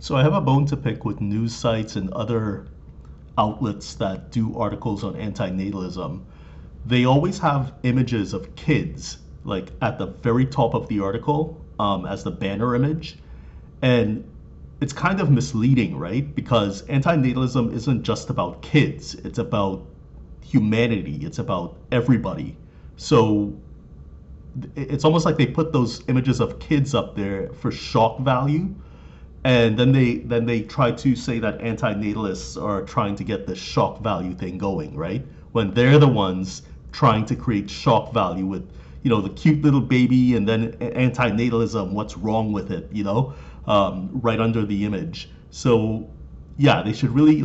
So I have a bone to pick with news sites and other outlets that do articles on antinatalism. They always have images of kids, like at the very top of the article, as the banner image. And it's kind of misleading, right? Because antinatalism isn't just about kids, it's about humanity, it's about everybody. So it's almost like they put those images of kids up there for shock value, and then they try to say that antinatalists are trying to get the shock value thing going, right? When they're the ones trying to create shock value with, the cute little baby, and then antinatalism, what's wrong with it, right under the image. So yeah, they should really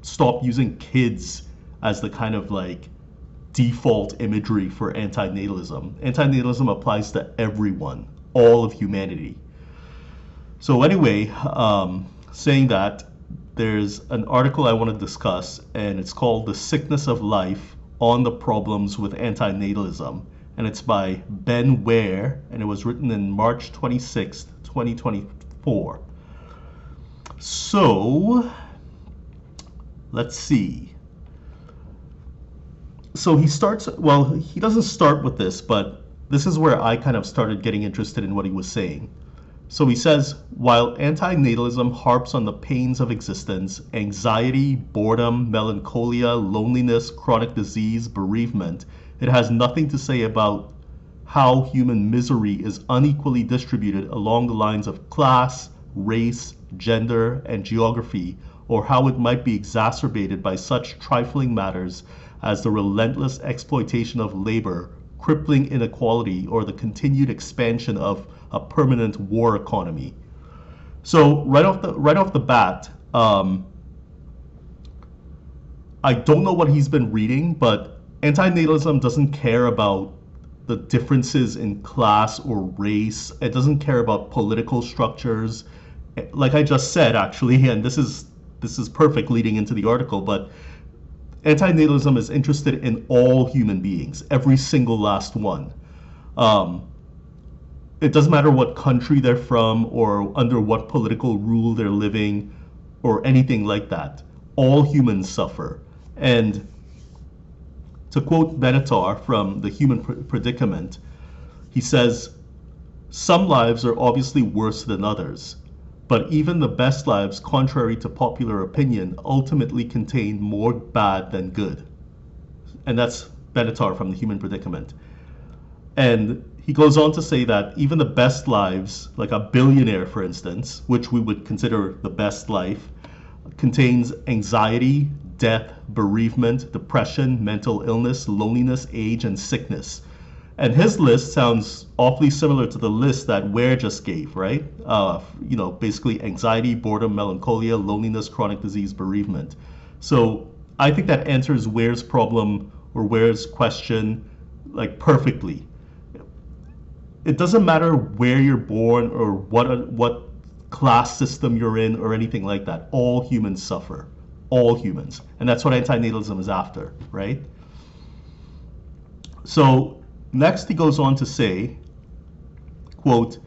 stop using kids as the kind of default imagery for antinatalism. Antinatalism applies to everyone, all of humanity. So anyway, saying that, there's an article I want to discuss, and it's called "The Sickness of Life on the Problems with Antinatalism," and it's by Ben Ware, and it was written in March 26th, 2024. So, let's see. So he doesn't start with this, but this is where I kind of started getting interested in what he was saying. So he says, while antinatalism harps on the pains of existence, anxiety, boredom, melancholia, loneliness, chronic disease, bereavement, it has nothing to say about how human misery is unequally distributed along the lines of class, race, gender, and geography, or how it might be exacerbated by such trifling matters as the relentless exploitation of labor, crippling inequality, or the continued expansion of a permanent war economy. So right off the bat, I don't know what he's been reading, but antinatalism doesn't care about the differences in class or race. It doesn't care about political structures. Like I just said, actually, and this is perfect leading into the article, but antinatalism is interested in all human beings, every single last one. It doesn't matter what country they're from or under what political rule they're living or anything like that. All humans suffer. And to quote Benatar from The Human Predicament, he says, "Some lives are obviously worse than others, but even the best lives, contrary to popular opinion, ultimately contain more bad than good." And that's Benatar from The Human Predicament. And he goes on to say that even the best lives, like a billionaire, for instance, which we would consider the best life, contains anxiety, death, bereavement, depression, mental illness, loneliness, age, and sickness. And his list sounds awfully similar to the list that Ware just gave, right? Basically anxiety, boredom, melancholia, loneliness, chronic disease, bereavement. So I think that answers Ware's problem or Ware's question perfectly. It doesn't matter where you're born or what class system you're in or anything like that. All humans suffer. All humans. And that's what antinatalism is after, right? So next he goes on to say, quote,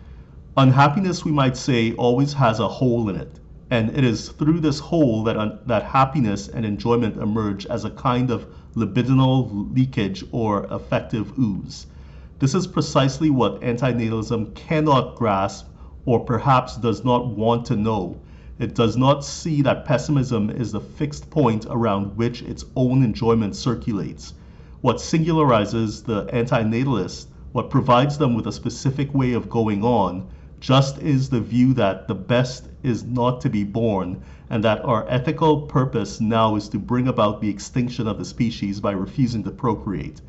"Unhappiness, we might say, always has a hole in it. And it is through this hole that happiness and enjoyment emerge as a kind of libidinal leakage or affective ooze. This is precisely what antinatalism cannot grasp, or perhaps does not want to know. It does not see that pessimism is the fixed point around which its own enjoyment circulates. What singularizes the antinatalist, what provides them with a specific way of going on, just is the view that the best is not to be born, and that our ethical purpose now is to bring about the extinction of the species by refusing to procreate."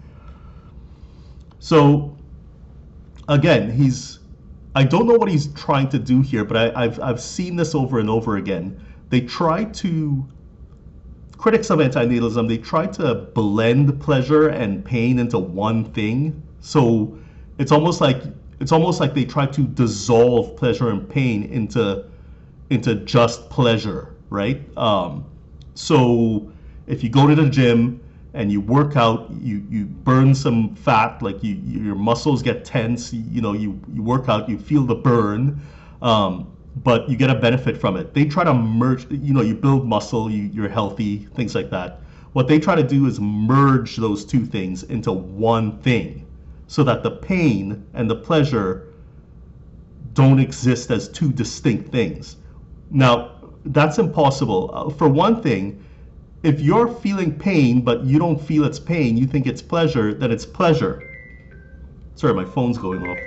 So again, I don't know what he's trying to do here, but I've seen this over and over again. Critics of antinatalism, they try to blend pleasure and pain into one thing. So it's almost like they try to dissolve pleasure and pain into just pleasure, right? So if you go to the gym and you work out, you burn some fat, your muscles get tense, you work out, you feel the burn. but you get a benefit from it. They try to merge, you build muscle, you're healthy, things like that. What they try to do is merge those two things into one thing so that the pain and the pleasure don't exist as two distinct things. Now, that's impossible. For one thing, if you're feeling pain but you don't feel it's pain, you think it's pleasure, then it's pleasure. Sorry, my phone's going off.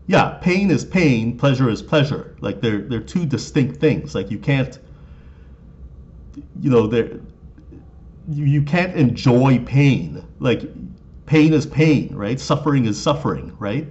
Yeah, pain is pain, pleasure is pleasure. Like they're two distinct things. Like you can't, you can't enjoy pain. Like pain is pain, right? Suffering is suffering, right?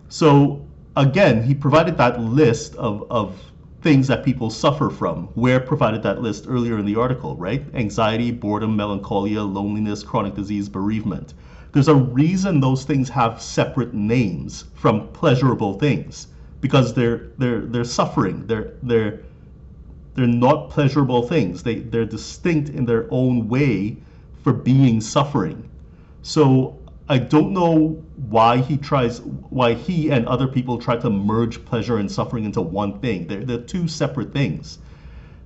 So again, he provided that list of things that people suffer from. Ware provided that list earlier in the article, right? Anxiety, boredom, melancholia, loneliness, chronic disease, bereavement. There's a reason those things have separate names from pleasurable things, because they're suffering. They're not pleasurable things. They're distinct in their own way for being suffering. So I don't know why he and other people try to merge pleasure and suffering into one thing. They're two separate things.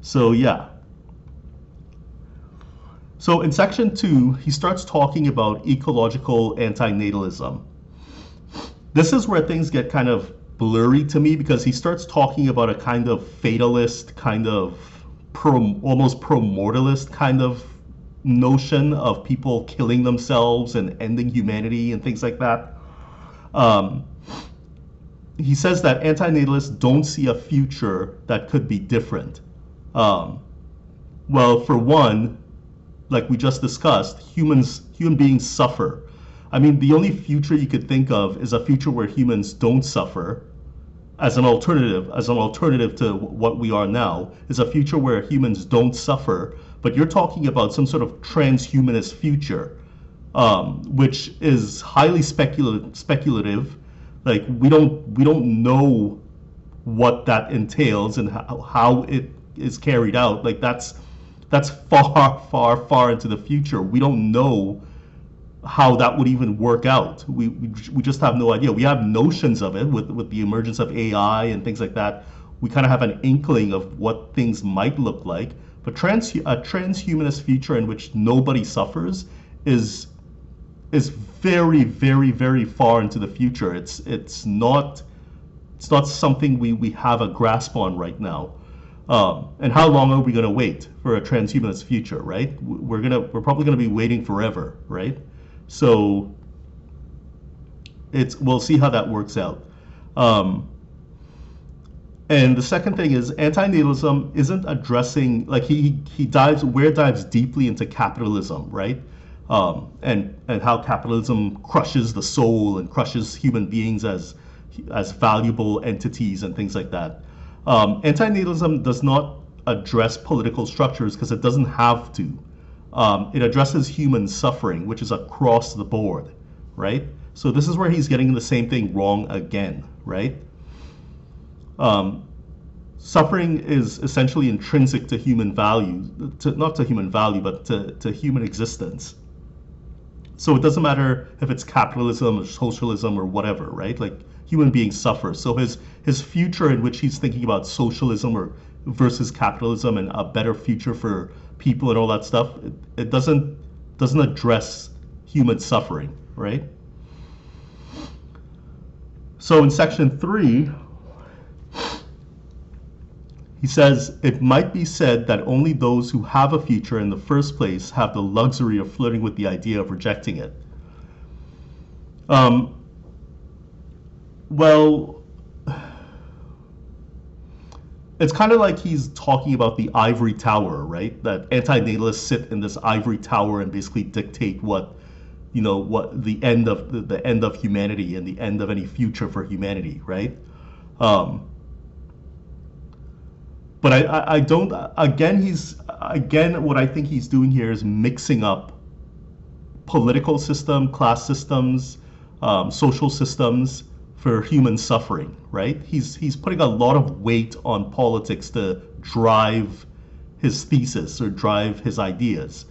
So yeah. So in section 2, he starts talking about ecological antinatalism. This is where things get kind of blurry to me, because he starts talking about a kind of fatalist, kind of almost pro-mortalist kind of notion of people killing themselves and ending humanity and things like that. He says that antinatalists don't see a future that could be different. Well, for one, like we just discussed, human beings suffer. I mean, the only future you could think of is a future where humans don't suffer, as an alternative to what we are now, is a future where humans don't suffer. But you're talking about some sort of transhumanist future, which is highly speculative. Like we don't know what that entails and how it is carried out. Like that's far into the future. We don't know how that would even work out. We just have no idea. We have notions of it with the emergence of AI and things like that. We kind of have an inkling of what things might look like. But a transhumanist future in which nobody suffers is very, very, very far into the future. It's not something we have a grasp on right now. And how long are we going to wait for a transhumanist future, right? We're probably going to be waiting forever, right? So we'll see how that works out. And the second thing is, antinatalism isn't addressing, like Ware dives deeply into capitalism, right? And how capitalism crushes the soul and crushes human beings as valuable entities and things like that. Antinatalism does not address political structures because it doesn't have to. It addresses human suffering, which is across the board, right? So this is where he's getting the same thing wrong again, right? Suffering is essentially intrinsic to human value, not to human value, but to human existence. So it doesn't matter if it's capitalism or socialism or whatever, right? Like human beings suffer. So his future in which he's thinking about socialism or versus capitalism and a better future for people and all that stuff, it doesn't address human suffering, right? So in section 3, he says, it might be said that only those who have a future in the first place have the luxury of flirting with the idea of rejecting it. Well, it's kind of like he's talking about the ivory tower, right? That antinatalists sit in this ivory tower and basically dictate what the end of humanity and the end of any future for humanity, right? But I don't, again, what I think he's doing here is mixing up political system, class systems, social systems for human suffering, right? He's putting a lot of weight on politics to drive his thesis or drive his ideas.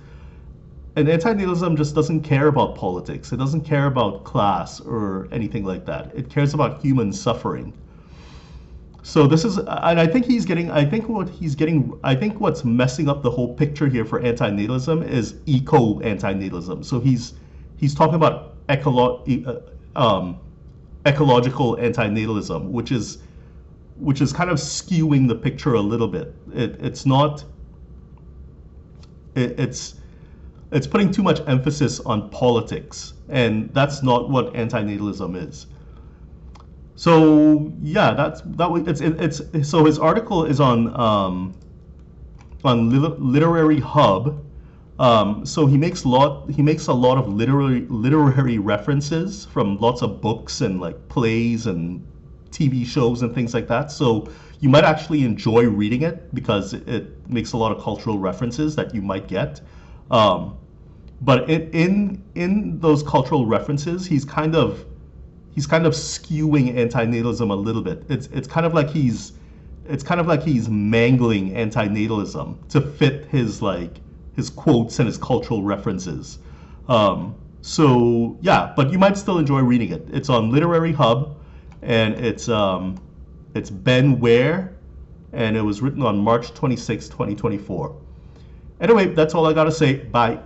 and antinatalism just doesn't care about politics. It doesn't care about class or anything like that. It cares about human suffering. So this is, and I think he's getting, I think what he's getting, I think what's messing up the whole picture here for antinatalism is eco-antinatalism. So he's talking about ecological antinatalism, which is kind of skewing the picture a little bit. It's not, it's putting too much emphasis on politics, and that's not what antinatalism is. So yeah, it's so his article is on Literary Hub. So he makes a lot of literary references from lots of books and like plays and TV shows and things like that. So you might actually enjoy reading it because it makes a lot of cultural references that you might get. But in those cultural references, he's kind of skewing antinatalism a little bit. It's kind of like he's mangling antinatalism to fit his quotes and his cultural references. So yeah, but you might still enjoy reading it. It's on Literary Hub, and it's Ben Ware, and it was written on March 26, 2024. Anyway, that's all I gotta say. Bye.